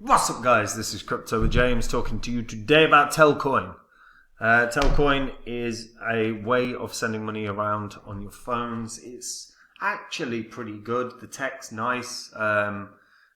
What's up, guys? This is Crypto with James talking to you today about Telcoin. Telcoin is a way of sending money around on your phones. It's actually pretty good. The tech's nice.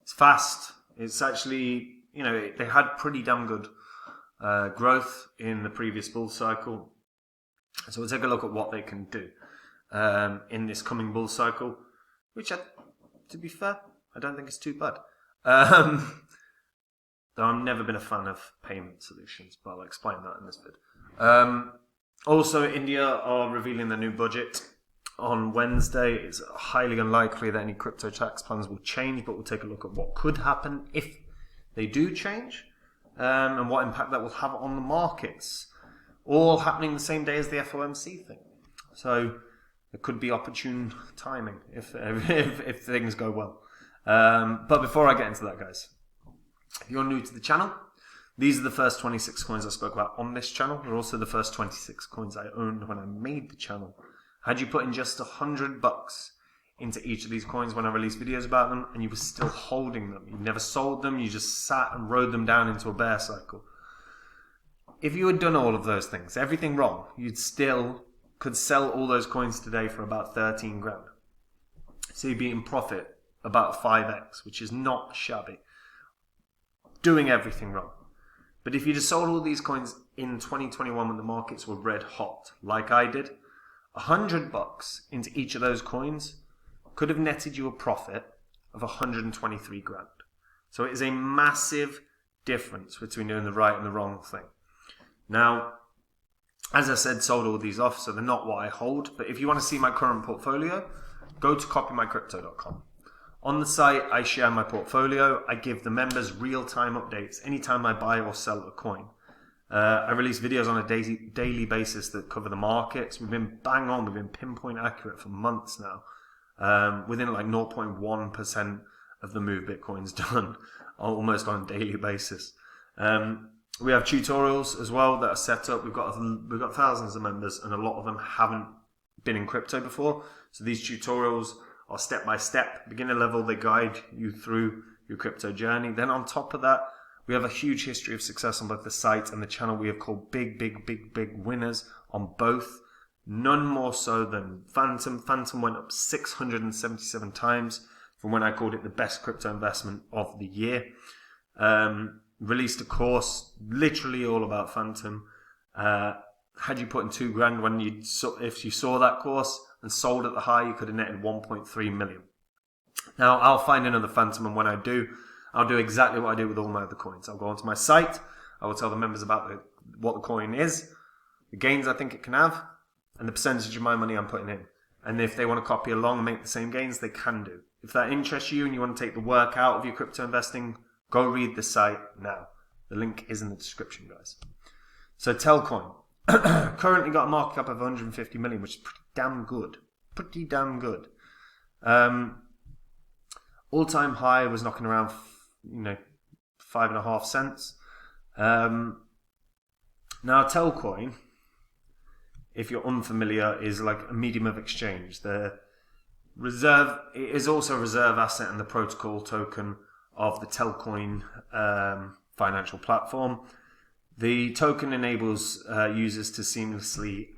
It's fast. It's actually, they had pretty damn good growth in the previous bull cycle. So we'll take a look at what they can do in this coming bull cycle, which, to be fair, I don't think it's too bad. Though I've never been a fan of payment solutions, but I'll explain that in this vid. Also, India are revealing their new budget on Wednesday. It's highly unlikely that any crypto tax plans will change, but we'll take a look at what could happen if they do change, and what impact that will have on the markets. All happening the same day as the FOMC thing. So it could be opportune timing if things go well. But before I get into that, guys, if you're new to the channel, these are the first 26 coins I spoke about on this channel. They're also the first 26 coins I owned when I made the channel. Had you put in just $100 into each of these coins when I released videos about them, and you were still holding them, you never sold them, you just sat and rode them down into a bear cycle. If you had done all of those things, everything wrong, you'd still could sell all those coins today for about 13 grand. So you'd be in profit about 5x, which is not shabby. Doing everything wrong. But if you'd have sold all these coins in 2021 when the markets were red hot, like I did, $100 into each of those coins could have netted you a profit of 123 grand. So it is a massive difference between doing the right and the wrong thing. Now, as I said, sold all these off, so they're not what I hold. But if you want to see my current portfolio, go to copymycrypto.com. On the site, I share my portfolio. I give the members real-time updates anytime I buy or sell a coin. I release videos on a daily basis that cover the markets. We've been bang on. We've been pinpoint accurate for months now. Within like 0.1% of the move Bitcoin's done, almost on a daily basis. We have tutorials as well that are set up. We've got thousands of members, and a lot of them haven't been in crypto before. So these tutorials are step-by-step. Beginner level, they guide you through your crypto journey. Then on top of that, we have a huge history of success on both the site and the channel. We have called big winners on both. None more so than Phantom. Phantom went up 677 times from when I called it the best crypto investment of the year. Released a course literally all about Phantom. Had you put in 2 grand if you saw that course and sold at the high, you could have netted 1.3 million. Now, I'll find another Phantom, and when I do, I'll do exactly what I do with all my other coins. I'll go onto my site, I will tell the members about what the coin is, the gains I think it can have, and the percentage of my money I'm putting in. And if they want to copy along and make the same gains, they can do. If that interests you and you want to take the work out of your crypto investing, go read the site now. The link is in the description, guys. So Telcoin. Currently got a market cap of 150 million, which is pretty damn good. Pretty damn good. All-time high was knocking around, 5.5 cents. Now Telcoin, if you're unfamiliar, is like a medium of exchange. It is also a reserve asset and the protocol token of the Telcoin financial platform. The token enables users to seamlessly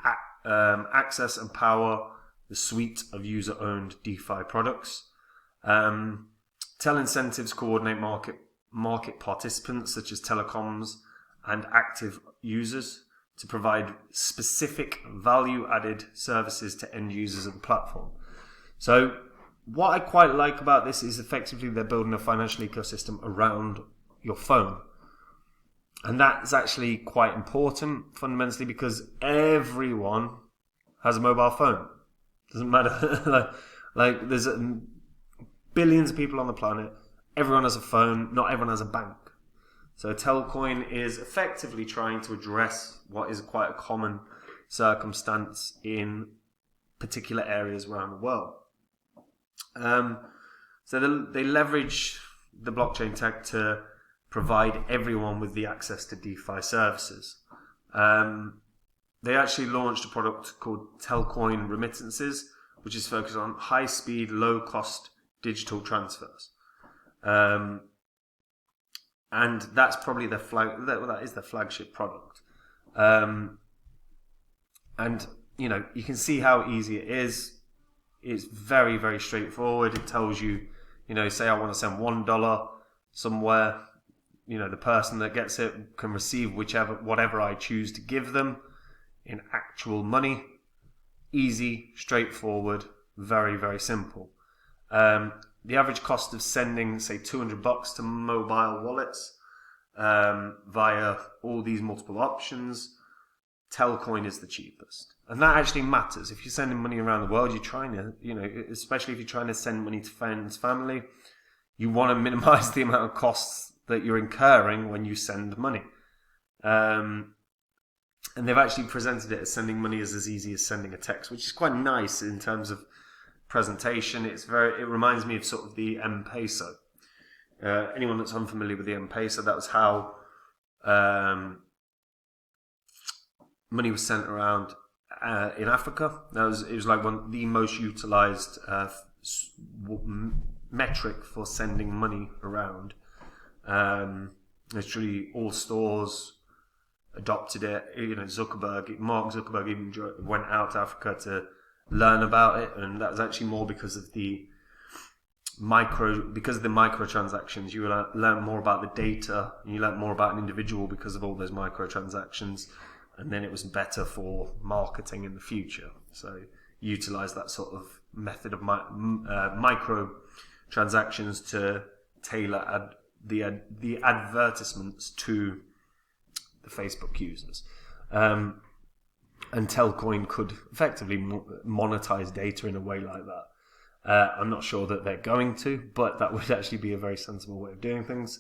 access and power the suite of user-owned DeFi products. TEL incentives coordinate market participants such as telecoms and active users to provide specific value-added services to end users of the platform. So what I quite like about this is effectively they're building a financial ecosystem around your phone. And that's actually quite important fundamentally because everyone has a mobile phone. Doesn't matter. like there's billions of people on the planet. Everyone has a phone. Not everyone has a bank. So Telcoin is effectively trying to address what is quite a common circumstance in particular areas around the world. So they leverage the blockchain tech to provide everyone with the access to DeFi services. They actually launched a product called Telcoin Remittances, which is focused on high-speed, low-cost digital transfers. and that's probably the that is the flagship product. And you can see how easy it is. It's very, very straightforward. It tells you, say I want to send $1 somewhere. The person that gets it can receive whatever I choose to give them in actual money. Easy, straightforward, very, very simple. The average cost of sending, say, $200 to mobile wallets via all these multiple options, Telcoin is the cheapest. And that actually matters. If you're sending money around the world, you're trying to, especially if you're trying to send money to friends, family, you want to minimize the amount of costs that you're incurring when you send money. And they've actually presented it as sending money is as easy as sending a text, which is quite nice in terms of presentation. It reminds me of sort of the M-Peso. Anyone that's unfamiliar with the M-Peso, that was how money was sent around in Africa. It was like one of the most utilized metric for sending money around. Literally all stores adopted it. Mark Zuckerberg even went out to Africa to learn about it, and that was actually more because of the microtransactions. You learn more about the data, and you learn more about an individual because of all those microtransactions, and then it was better for marketing in the future. So utilize that sort of method of microtransactions to tailor the advertisements to the Facebook users. And Telcoin could effectively monetize data in a way like that. I'm not sure that they're going to, but that would actually be a very sensible way of doing things.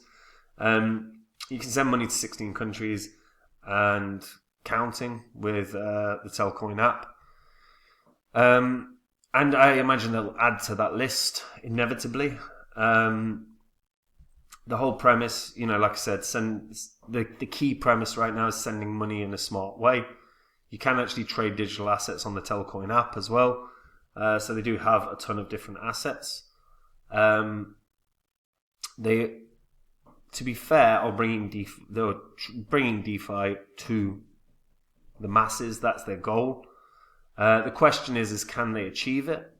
You can send money to 16 countries and counting with the Telcoin app. And I imagine they'll add to that list inevitably. The whole premise, like I said, the key premise right now is sending money in a smart way. You can actually trade digital assets on the Telcoin app as well. So they do have a ton of different assets. They, to be fair, are bringing DeFi to the masses. That's their goal. The question is can they achieve it?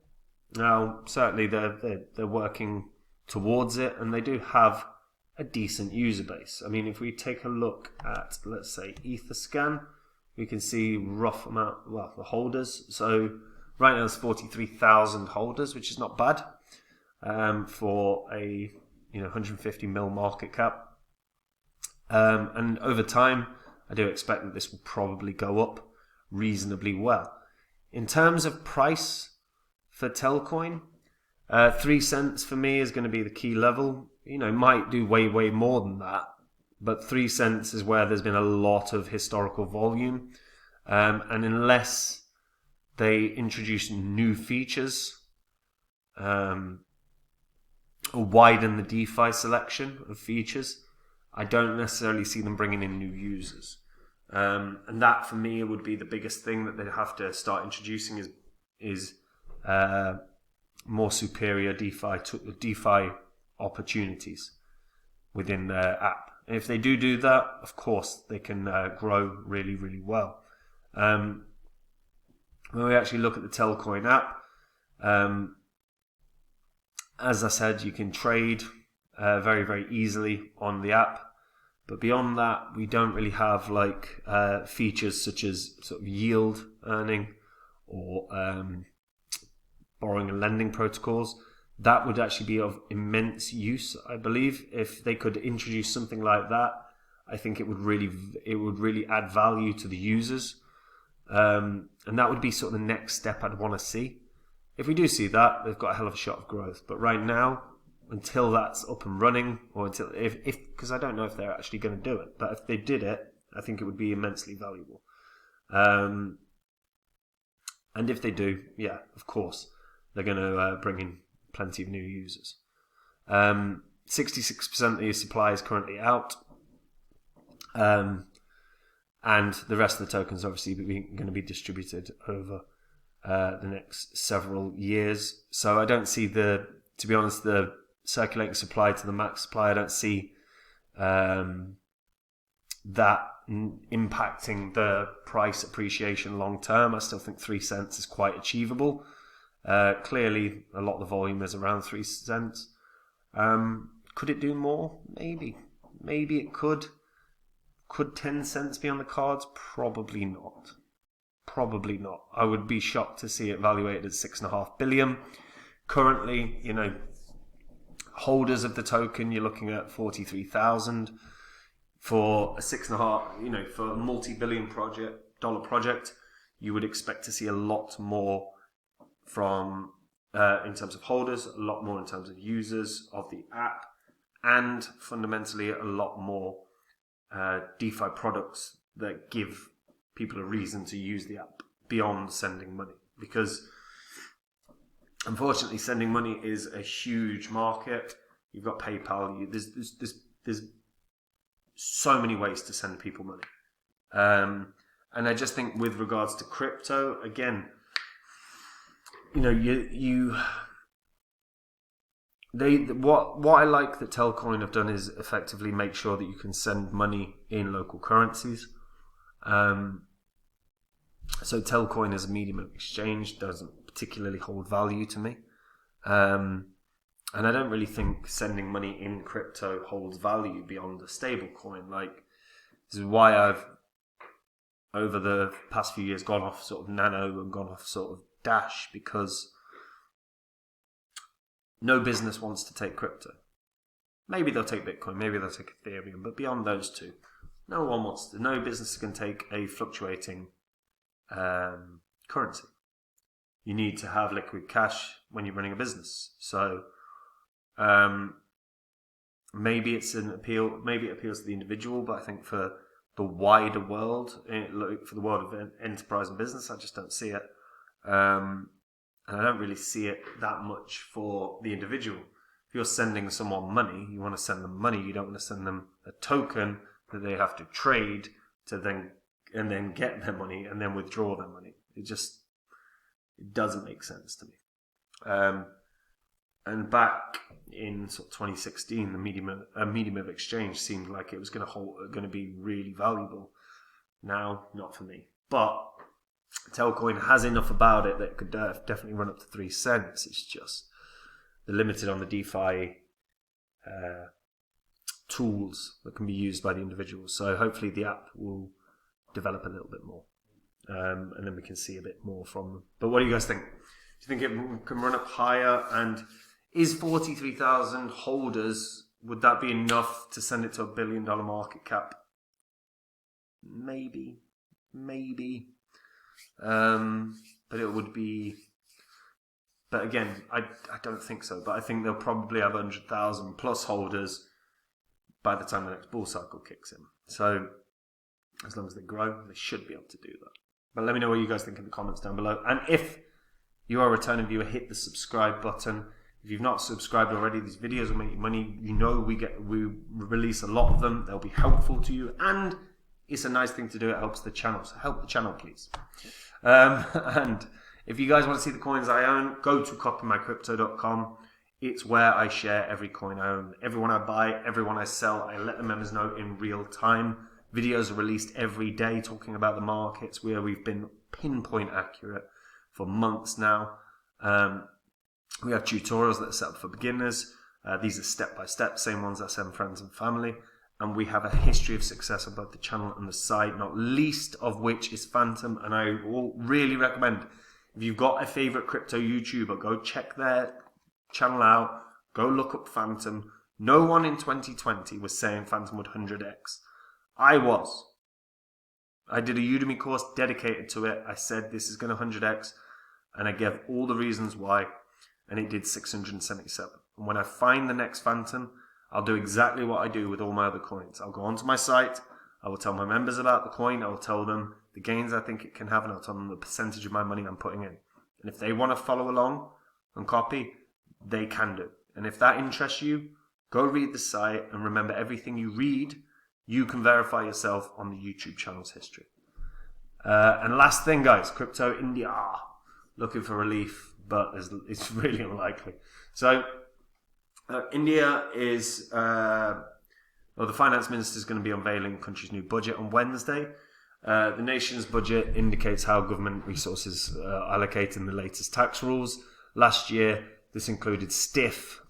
Now, certainly they're working towards it, and they do have a decent user base. I mean, if we take a look at, let's say, Etherscan, we can see rough amount, the holders. So right now there's 43,000 holders, which is not bad for a 150 mil market cap. And over time, I do expect that this will probably go up reasonably well. In terms of price for Telcoin, 3 cents for me is going to be the key level. Might do way, way more than that. But 3 cents is where there's been a lot of historical volume. And unless they introduce new features or widen the DeFi selection of features, I don't necessarily see them bringing in new users. And that, for me, would be the biggest thing that they have to start introducing is more superior DeFi opportunities within their app. And if they do that, of course, they can grow really, really well. When we actually look at the Telcoin app, as I said, you can trade very, very easily on the app. But beyond that, we don't really have features such as sort of yield earning or borrowing and lending protocols. That would actually be of immense use, I believe. If they could introduce something like that, I think it would really add value to the users. And that would be sort of the next step I'd want to see. If we do see that, they've got a hell of a shot of growth. But right now, until that's up and running, or until because I don't know if they're actually going to do it, but if they did it, I think it would be immensely valuable. And if they do, yeah, of course, they're going to bring in plenty of new users. 66% of the supply is currently out, and the rest of the tokens obviously going to be distributed over the next several years. So I don't see the circulating supply to the max supply. I don't see that impacting the price appreciation long term. I still think 3 cents is quite achievable. Clearly, a lot of the volume is around 3 cents. Could it do more? Maybe it could. Could 10 cents be on the cards? Probably not. I would be shocked to see it valuated at 6.5 billion. Currently, holders of the token, you're looking at 43,000 for a 6.5. For a multi-billion dollar project, you would expect to see a lot more from in terms of holders, a lot more in terms of users of the app, and fundamentally a lot more DeFi products that give people a reason to use the app beyond sending money. Because unfortunately, sending money is a huge market. You've got PayPal. There's so many ways to send people money, and I just think with regards to crypto, again, what I like that Telcoin have done is effectively make sure that you can send money in local currencies. So Telcoin as a medium of exchange doesn't particularly hold value to me. And I don't really think sending money in crypto holds value beyond a stable coin. This is why I've, over the past few years, gone off sort of Nano and gone off sort of Dash, because no business wants to take crypto. Maybe they'll take Bitcoin, maybe they'll take Ethereum, but beyond those two, no business can take a fluctuating currency. You need to have liquid cash when you're running a business. So maybe it appeals to the individual, but I think for the wider world, for the world of enterprise and business, I just don't see it. And I don't really see it that much for the individual. If you're sending someone money, you want to send them money. You don't want to send them a token that they have to trade to then get their money and then withdraw their money. It doesn't make sense to me. And back in sort of 2016, a medium of exchange seemed like it was going to be really valuable. Now, not for me. But Telcoin has enough about it that it could definitely run up to 3 cents. It's just they're limited on the DeFi tools that can be used by the individuals. So hopefully the app will develop a little bit more, and then we can see a bit more from them. But what do you guys think? Do you think it can run up higher? And is 43,000 holders, would that be enough to send it to $1 billion market cap? Maybe. But it would be. But again, I don't think so. But I think they'll probably have 100,000 plus holders by the time the next bull cycle kicks in. So as long as they grow, they should be able to do that. But let me know what you guys think in the comments down below. And if you are a returning viewer, hit the subscribe button. If you've not subscribed already, these videos will make you money. We release a lot of them. They'll be helpful to you, and it's a nice thing to do. It helps the channel. So help the channel, please. And if you guys want to see the coins I own, go to copymycrypto.com. It's where I share every coin I own. Everyone I buy, everyone I sell, I let the members know in real time. Videos are released every day talking about the markets, where we've been pinpoint accurate for months now. We have tutorials that are set up for beginners. These are step-by-step, same ones I send friends and family. And we have a history of success on both the channel and the site, not least of which is Phantom. And I will really recommend, if you've got a favorite crypto YouTuber, go check their channel out. Go look up Phantom. No one in 2020 was saying Phantom would 100x. I was. I did a Udemy course dedicated to it. I said this is going to 100x, and I gave all the reasons why, and it did 677. And when I find the next Phantom, I'll do exactly what I do with all my other coins. I'll go onto my site, I will tell my members about the coin, I will tell them the gains I think it can have, and I'll tell them the percentage of my money I'm putting in. And if they want to follow along and copy, they can do. And if that interests you, go read the site, and remember, everything you read, you can verify yourself on the YouTube channel's history. And last thing, guys, crypto India, looking for relief, but it's really unlikely. So India is, well, Well, the finance minister is going to be unveiling the country's new budget on Wednesday. The nation's budget indicates how government resources are allocated in the latest tax rules. Last year, this included stiff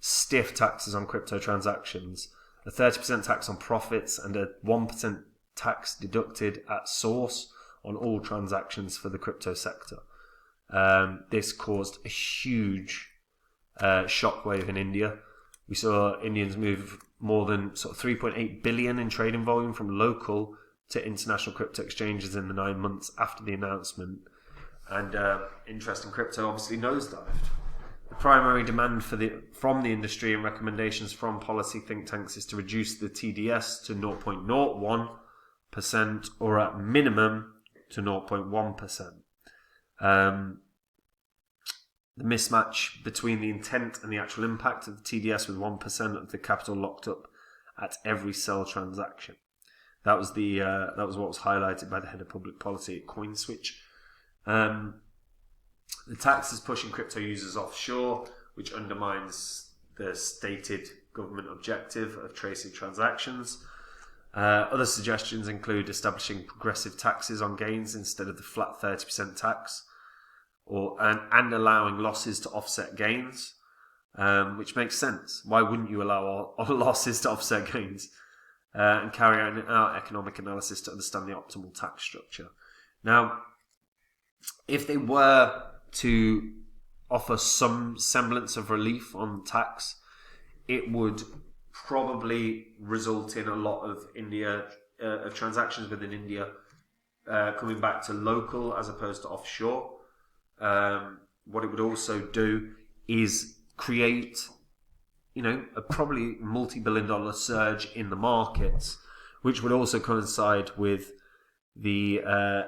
taxes on crypto transactions, a 30% tax on profits, and a 1% tax deducted at source on all transactions for the crypto sector. This caused a huge shockwave in India. We saw Indians move more than sort of 3.8 billion in trading volume from local to international crypto exchanges in the 9 months after the announcement. And interest in crypto obviously nosedived. The primary demand from the industry and recommendations from policy think tanks is to reduce the TDS to 0.01% or at minimum to 0.1%. The mismatch between the intent and the actual impact of the TDS with 1% of the capital locked up at every sell transaction. That was what was highlighted by the head of public policy at CoinSwitch. The tax is pushing crypto users offshore, which undermines the stated government objective of tracing transactions. Other suggestions include establishing progressive taxes on gains instead of the flat 30% tax, and allowing losses to offset gains, which makes sense. Why wouldn't you allow all losses to offset gains? And carry out an economic analysis to understand the optimal tax structure. Now, if they were to offer some semblance of relief on tax, it would probably result in a lot of transactions within India coming back to local as opposed to offshore. What it would also do is create, a probably multi-billion-dollar surge in the markets, which would also coincide with the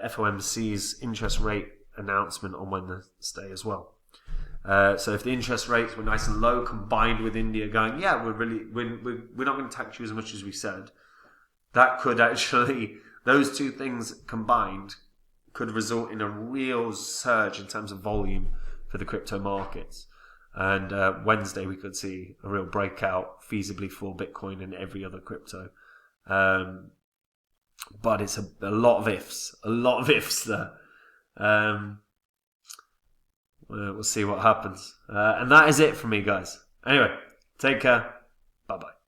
FOMC's interest rate announcement on Wednesday as well. So if the interest rates were nice and low, combined with India going, we're not going to tax you as much as we said, that could actually, those two things combined could result in a real surge in terms of volume for the crypto markets. And Wednesday we could see a real breakout feasibly for Bitcoin and every other crypto. But it's a lot of ifs there. We'll see what happens. And that is it from me, guys. Anyway, take care. Bye-bye.